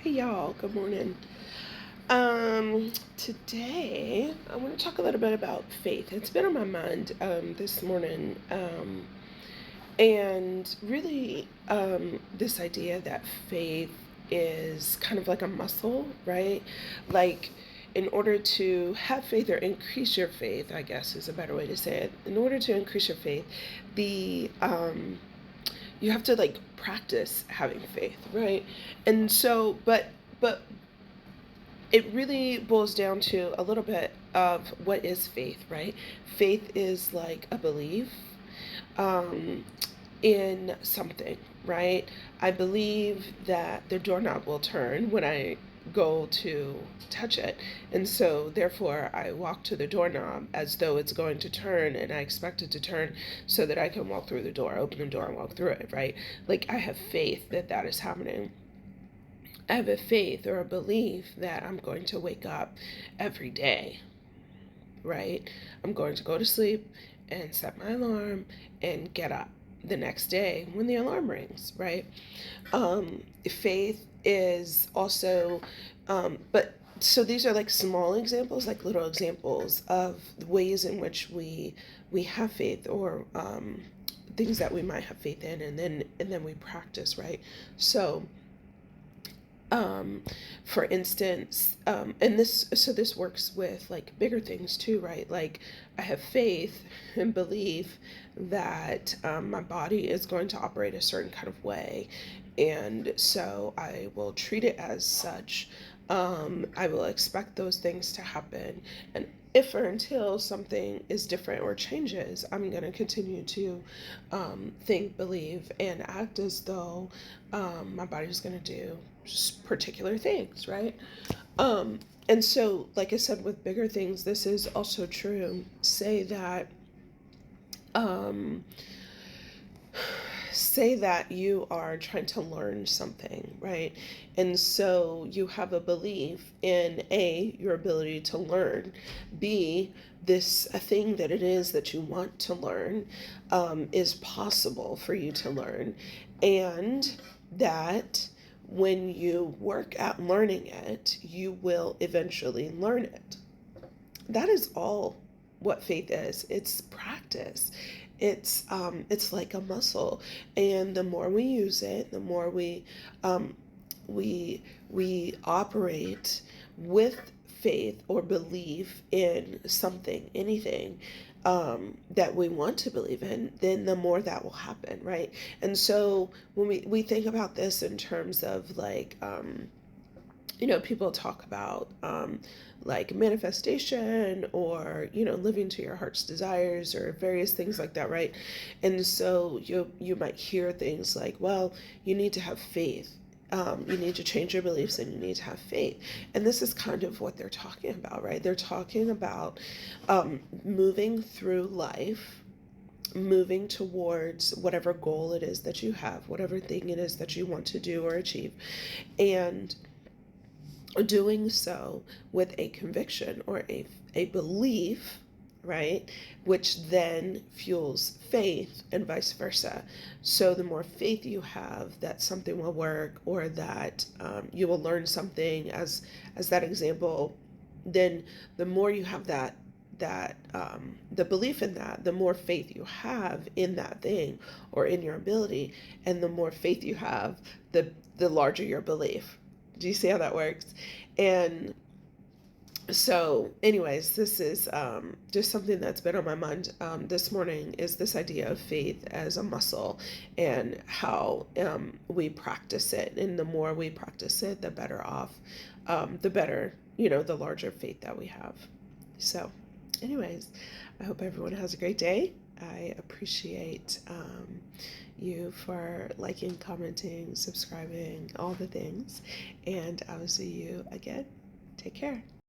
Hey y'all, good morning. Today I want to talk a little bit about faith. It's been on my mind this morning, and really this idea that faith is kind of like a muscle, right? Like, in order to have faith or increase your faith, I guess is a better way to say it. In order to increase your faith, the you have to like practice having faith, right? And so, but it really boils down to a little bit of what is faith, right? Faith is like a belief um, in something, right? I believe that the doorknob will turn when I go to touch it. And so, therefore, I walk to the doorknob as though it's going to turn, and I expect it to turn so that I can walk through the door, open the door, and walk through it, right? Like, I have faith that that is happening. I have a faith or a belief that I'm going to wake up every day, right? I'm going to go to sleep and set my alarm and get up the next day when the alarm rings, right? Faith is also, but so these are like small examples, like little examples of ways in which we have faith or things that we might have faith in, and then we practice, right? So um for instance, and this works with like bigger things too, right? Like, I have faith and belief that my body is going to operate a certain kind of way, and so I will treat it as such. I will expect those things to happen, and if or until something is different or changes, I'm going to continue to think, believe, and act as though my body's going to do particular things, right? And so, like I said, with bigger things, this is also true. Um, say that you are trying to learn something, right? And so you have a belief in A, your ability to learn, B, this a thing that it is that you want to learn is possible for you to learn, and that when you work at learning it, you will eventually learn it. That is all what faith is. It's practice. It's like a muscle, and the more we use it, the more um, we operate with faith or belief in something, anything that we want to believe in, then the more that will happen, right? And so when we think about this in terms of like people talk about like manifestation, or living to your heart's desires, or various things like that, right? And so you might hear things like, well, you need to have faith, you need to change your beliefs, and you need to have faith. And this is kind of what they're talking about, right? They're talking about moving through life, moving towards whatever goal it is that you have, whatever thing it is that you want to do or achieve, and doing so with a conviction or a belief, right? Which then fuels faith and vice versa. So the more faith you have that something will work, or that you will learn something, as that example, then the more you have that the belief in that, the more faith you have in that thing or in your ability, and the more faith you have, the larger your belief. Do you see how that works? And so, anyways, this is just something that's been on my mind this morning, is this idea of faith as a muscle, and how we practice it. And the more we practice it, the better off, the better, the larger faith that we have. So, anyways, I hope everyone has a great day. I appreciate you for liking, commenting, subscribing, all the things. And I will see you again. Take care.